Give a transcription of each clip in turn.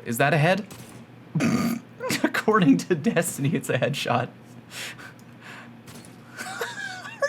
Is that a head? According to Destiny, it's a headshot.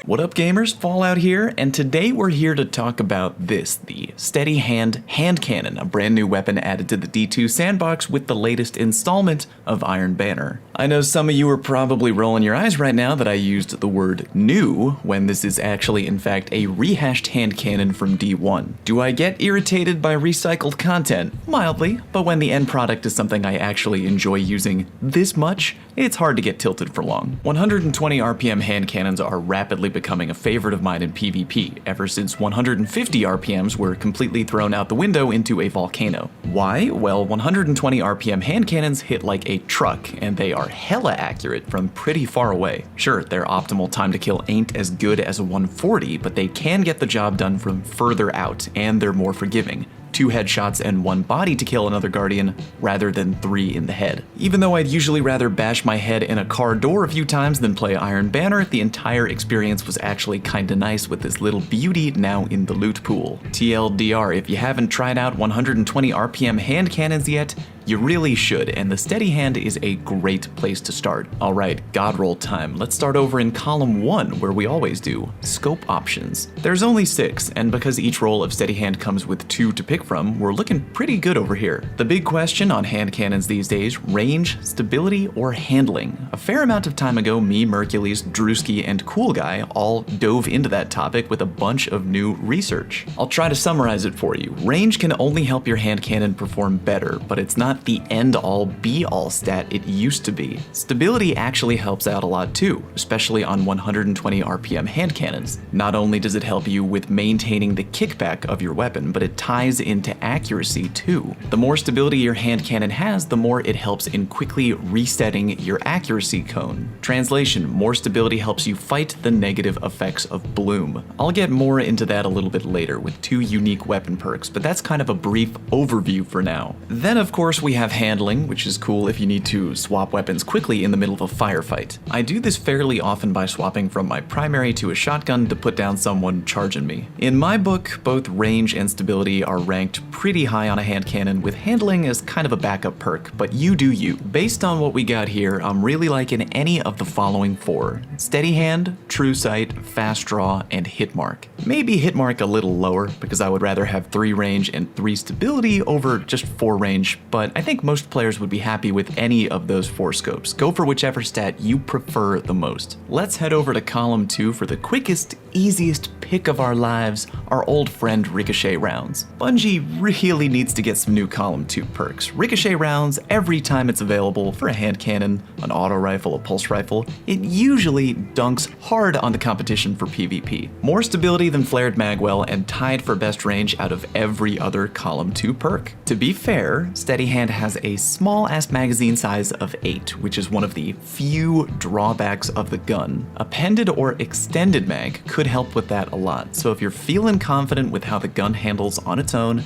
What up, gamers? Fallout here, and today we're here to talk about this, the Steady Hand Hand Cannon, a brand new weapon added to the D2 sandbox with the latest installment of Iron Banner. I know some of you are probably rolling your eyes right now that I used the word new when this is actually in fact a rehashed hand cannon from D1. Do I get irritated by recycled content? Mildly, but when the end product is something I actually enjoy using this much, it's hard to get tilted for long. 120 RPM hand cannons are rapidly becoming a favorite of mine in PvP, ever since 150 RPMs were completely thrown out the window into a volcano. Why? Well, 120 RPM hand cannons hit like a truck, and they are hella accurate from pretty far away. Sure, their optimal time to kill ain't as good as a 140, but they can get the job done from further out, and they're more forgiving. 2 headshots and 1 body to kill another Guardian, rather than 3 in the head. Even though I'd usually rather bash my head in a car door a few times than play Iron Banner, the entire experience was actually kinda nice with this little beauty now in the loot pool. TLDR, if you haven't tried out 120 RPM hand cannons yet, you really should, and the Steady Hand is a great place to start. Alright, god roll time. Let's start over in column 1, where we always do, scope options. There's only 6, and because each roll of Steady Hand comes with 2 to pick from, we're looking pretty good over here. The big question on hand cannons these days, range, stability, or handling. A fair amount of time ago, me, Mercules, Drewski, and Cool Guy all dove into that topic with a bunch of new research. I'll try to summarize it for you. Range can only help your hand cannon perform better, but it's not the end-all be-all stat it used to be. Stability actually helps out a lot too, especially on 120 RPM hand cannons. Not only does it help you with maintaining the kickback of your weapon, but it ties into accuracy too. The more stability your hand cannon has, the more it helps in quickly resetting your accuracy cone. Translation, more stability helps you fight the negative effects of bloom. I'll get more into that a little bit later with 2 unique weapon perks, but that's kind of a brief overview for now. Then of course we have handling, which is cool if you need to swap weapons quickly in the middle of a firefight. I do this fairly often by swapping from my primary to a shotgun to put down someone charging me. In my book, both range and stability are ranked pretty high on a hand cannon, with handling as kind of a backup perk, but you do you. Based on what we got here, I'm really liking any of the following 4. Steady Hand, True Sight, Fast Draw, and Hit Mark. Maybe Hit Mark a little lower, because I would rather have 3 range and 3 stability over just 4 range, but I think most players would be happy with any of those 4 scopes. Go for whichever stat you prefer the most. Let's head over to column 2 for the quickest, easiest pick of our lives, our old friend Ricochet rounds. Bungie really needs to get some new column 2 perks. Ricochet rounds, every time it's available for a hand cannon, an auto rifle, a pulse rifle, it usually dunks hard on the competition for PvP. More stability than flared magwell and tied for best range out of every other column 2 perk. To be fair, Steady Hand has a small-ass magazine size of 8, which is one of the few drawbacks of the gun. Appended or extended mag could help with that a lot, so if you're feeling confident with how the gun handles on its own,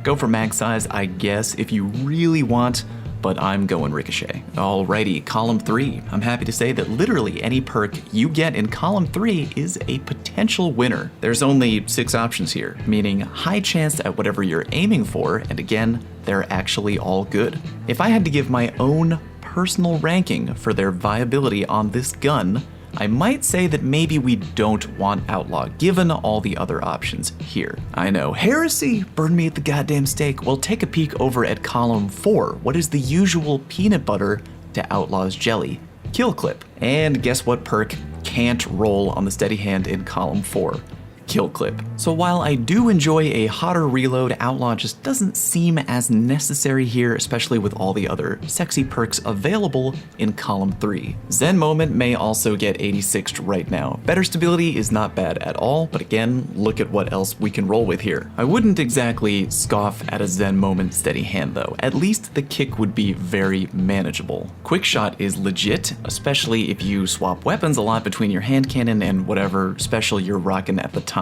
go for mag size, I guess, if you really want, but I'm going Ricochet. Alrighty, column 3. I'm happy to say that literally any perk you get in column 3 is a potential winner. There's only 6 options here, meaning high chance at whatever you're aiming for, and again, they're actually all good. If I had to give my own personal ranking for their viability on this gun, I might say that maybe we don't want Outlaw, given all the other options here. I know, heresy, burn me at the goddamn stake. Well, take a peek over at column 4. What is the usual peanut butter to Outlaw's jelly? Kill clip. And guess what perk can't roll on the Steady Hand in column 4? Kill clip. So while I do enjoy a hotter reload, Outlaw just doesn't seem as necessary here, especially with all the other sexy perks available in column 3. Zen Moment may also get 86'd right now. Better stability is not bad at all, but again, look at what else we can roll with here. I wouldn't exactly scoff at a Zen Moment Steady Hand though. At least the kick would be very manageable. Quick Shot is legit, especially if you swap weapons a lot between your hand cannon and whatever special you're rocking at the time.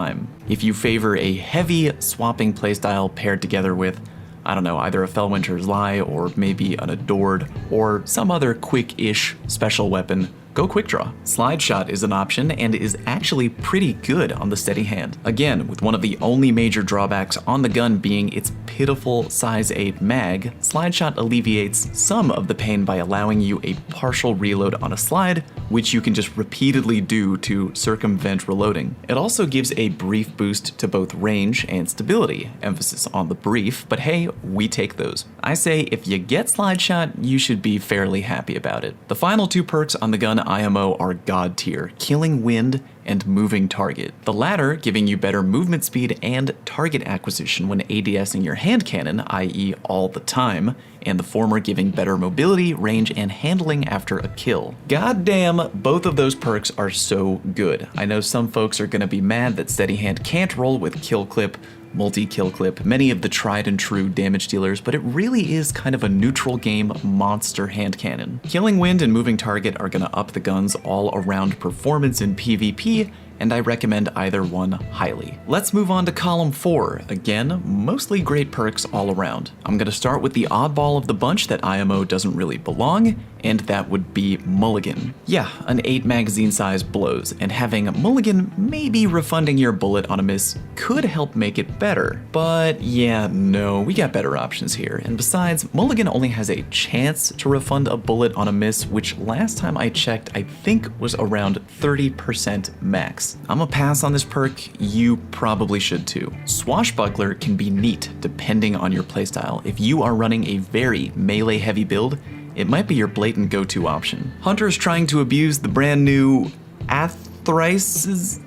If you favor a heavy swapping playstyle paired together with, I don't know, either a Fellwinter's Lie or maybe an Adored or some other quick-ish special weapon, go quick draw. Slide shot is an option and is actually pretty good on the steady hand. Again, with one of the only major drawbacks on the gun being its pitiful size 8 mag, slide shot alleviates some of the pain by allowing you a partial reload on a slide, which you can just repeatedly do to circumvent reloading. It also gives a brief boost to both range and stability, emphasis on the brief, but hey, we take those. I say if you get slide shot, you should be fairly happy about it. The final two perks on the gun IMO are god tier, Killing Wind and Moving Target. The latter giving you better movement speed and target acquisition when ADSing your hand cannon, i.e. all the time, and the former giving better mobility, range, and handling after a kill. God damn, both of those perks are so good. I know some folks are gonna be mad that steady hand can't roll with kill clip, multi-kill clip, many of the tried and true damage dealers, but it really is kind of a neutral game monster hand cannon. Killing Wind and Moving Target are gonna up the gun's all-around performance in PvP, and I recommend either one highly. Let's move on to column 4. Again, mostly great perks all around. I'm gonna start with the oddball of the bunch that IMO doesn't really belong, and that would be Mulligan. Yeah, an 8 magazine size blows, and having Mulligan maybe refunding your bullet on a miss could help make it better. But yeah, no, we got better options here. And besides, Mulligan only has a chance to refund a bullet on a miss, which last time I checked, I think was around 30% max. I'm a pass on this perk, you probably should too. Swashbuckler can be neat depending on your playstyle. If you are running a very melee heavy build, it might be your blatant go-to option. Hunters trying to abuse the brand new Atherices,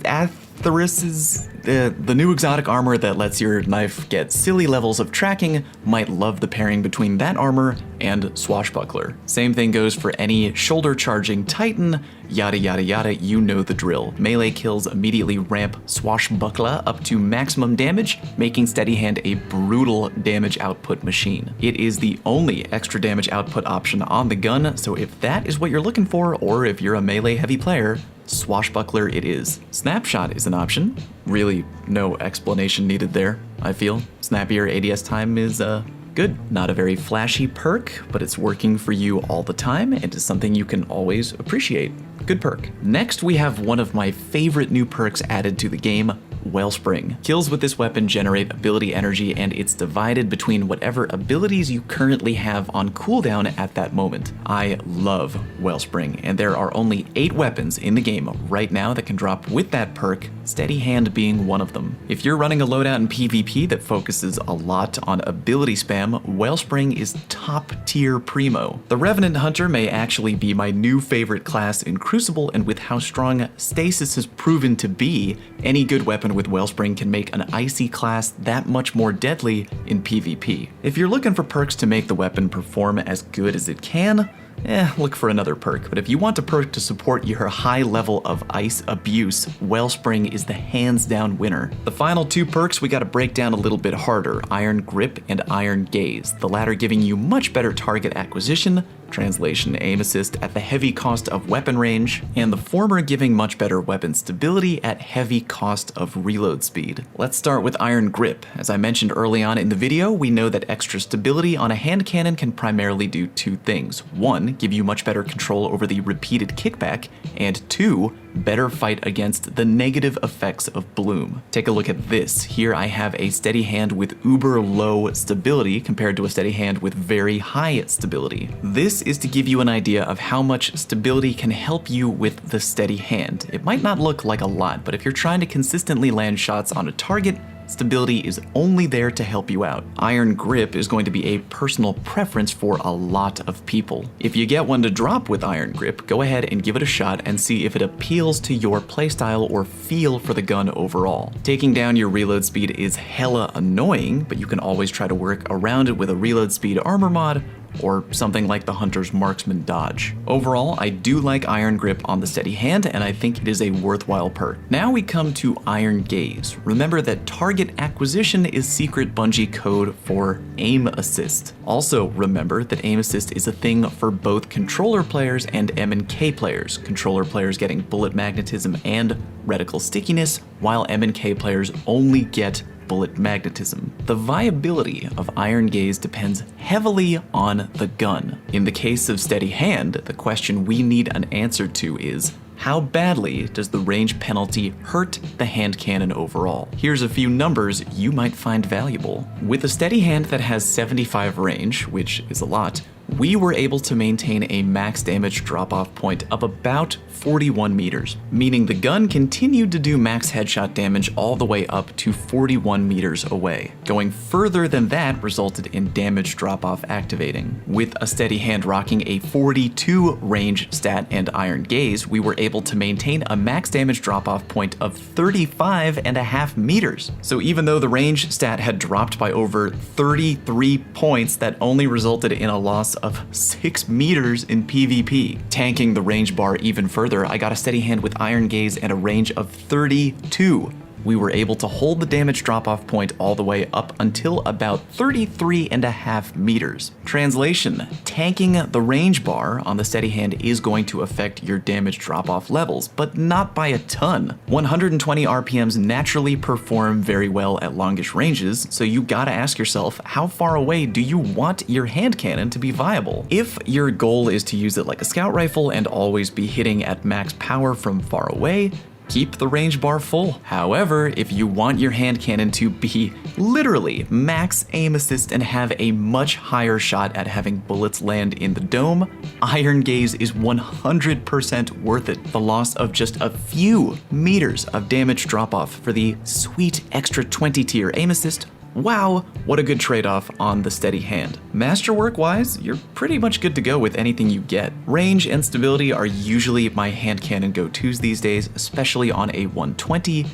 the new exotic armor that lets your knife get silly levels of tracking might love the pairing between that armor and Swashbuckler. Same thing goes for any shoulder charging Titan, yada yada yada, you know the drill. Melee kills immediately ramp Swashbuckler up to maximum damage, making steady hand a brutal damage output machine. It is the only extra damage output option on the gun, so if that is what you're looking for, or if you're a melee heavy player, Swashbuckler it is. Snapshot is an option. Really, no explanation needed there, I feel. Snappier ADS time is, good. Not a very flashy perk, but it's working for you all the time and is something you can always appreciate. Good perk. Next, we have one of my favorite new perks added to the game, Wellspring. Kills with this weapon generate ability energy, and it's divided between whatever abilities you currently have on cooldown at that moment. I love Wellspring, and there are only 8 weapons in the game right now that can drop with that perk, Steady Hand being one of them. If you're running a loadout in PvP that focuses a lot on ability spam, Wellspring is top tier primo. The Revenant Hunter may actually be my new favorite class in Crucible, and with how strong Stasis has proven to be, any good weapon with Wellspring can make an icy class that much more deadly in PvP. If you're looking for perks to make the weapon perform as good as it can, look for another perk. But if you want a perk to support your high level of ice abuse, Wellspring is the hands down winner. The final 2 perks we gotta break down a little bit harder, Iron Grip and Iron Gaze, the latter giving you much better target acquisition, translation aim assist at the heavy cost of weapon range, and the former giving much better weapon stability at heavy cost of reload speed. Let's start with Iron Grip. As I mentioned early on in the video, we know that extra stability on a hand cannon can primarily do 2 things. 1, give you much better control over the repeated kickback, and 2, better fight against the negative effects of bloom. Take a look at this. Here I have a steady hand with uber low stability compared to a steady hand with very high stability. This is to give you an idea of how much stability can help you with the steady hand. It might not look like a lot, but if you're trying to consistently land shots on a target, stability is only there to help you out. Iron Grip is going to be a personal preference for a lot of people. If you get one to drop with Iron Grip, go ahead and give it a shot and see if it appeals to your playstyle or feel for the gun overall. Taking down your reload speed is hella annoying, but you can always try to work around it with a reload speed armor mod, or something like the Hunter's Marksman Dodge. Overall, I do like Iron Grip on the steady hand, and I think it is a worthwhile perk. Now we come to Iron Gaze. Remember that target acquisition is secret Bungie code for aim assist. Also remember that aim assist is a thing for both controller players and M&K players. Controller players getting bullet magnetism and reticle stickiness, while M&K players only get bullet magnetism. The viability of Iron Gaze depends heavily on the gun. In the case of Steady Hand, the question we need an answer to is, how badly does the range penalty hurt the hand cannon overall? Here's a few numbers you might find valuable. With a Steady Hand that has 75 range, which is a lot, we were able to maintain a max damage drop-off point of about 41 meters, meaning the gun continued to do max headshot damage all the way up to 41 meters away. Going further than that resulted in damage drop-off activating. With a Steady Hand rocking a 42 range stat and Iron Gaze, we were able to maintain a max damage drop-off point of 35.5 meters. So even though the range stat had dropped by over 33 points, that only resulted in a loss of 6 meters in PvP. Tanking the range bar even further, I got a Steady Hand with Iron Gaze and a range of 32. We were able to hold the damage drop-off point all the way up until about 33.5 meters. Translation: tanking the range bar on the Steady Hand is going to affect your damage drop-off levels, but not by a ton. 120 RPMs naturally perform very well at longish ranges, so you gotta ask yourself, how far away do you want your hand cannon to be viable? If your goal is to use it like a scout rifle and always be hitting at max power from far away, keep the range bar full. However, if you want your hand cannon to be literally max aim assist and have a much higher shot at having bullets land in the dome, Iron Gaze is 100% worth it. The loss of just a few meters of damage drop off for the sweet extra 20 tier aim assist. Wow, what a good trade-off on the Steady Hand. Masterwork-wise, you're pretty much good to go with anything you get. Range and stability are usually my hand cannon go-tos these days, especially on a 120,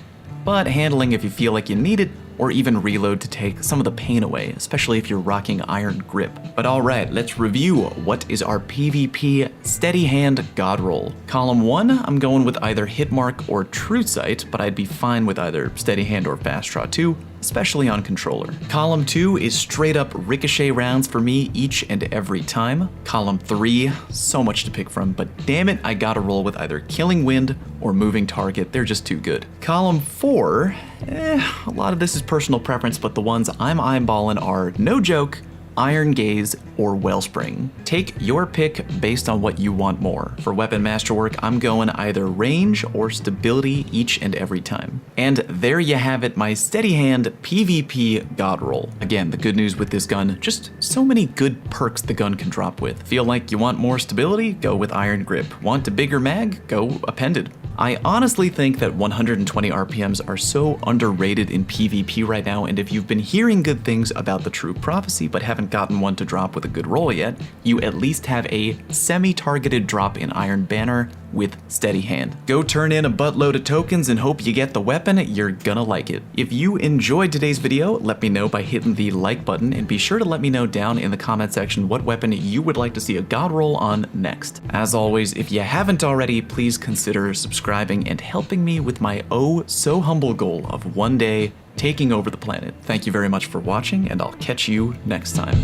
but handling if you feel like you need it, or even reload to take some of the pain away, especially if you're rocking Iron Grip. But alright, let's review what is our PvP Steady Hand God roll. Column 1, I'm going with either Hitmark or True Sight, but I'd be fine with either Steady Hand or Fast Draw 2, especially on controller. Column 2 is straight up ricochet rounds for me each and every time. Column 3, so much to pick from, but damn it, I gotta roll with either Killing Wind or Moving Target, they're just too good. Column 4, a lot of this is personal preference, but the ones I'm eyeballing are, no joke, Iron Gaze or Wellspring. Take your pick based on what you want more. For weapon masterwork, I'm going either range or stability each and every time. And there you have it, my Steady Hand PvP God roll. Again, the good news with this gun, just so many good perks the gun can drop with. Feel like you want more stability? Go with Iron Grip. Want a bigger mag? Go appended. I honestly think that 120 RPMs are so underrated in PvP right now, and if you've been hearing good things about the True Prophecy but haven't gotten one to drop with a good roll yet, you at least have a semi-targeted drop in Iron Banner with Steady Hand. Go turn in a buttload of tokens and hope you get the weapon, you're gonna like it. If you enjoyed today's video, let me know by hitting the like button, and be sure to let me know down in the comment section what weapon you would like to see a God roll on next. As always, if you haven't already, please consider subscribing and helping me with my oh so humble goal of one day taking over the planet. Thank you very much for watching, and I'll catch you next time.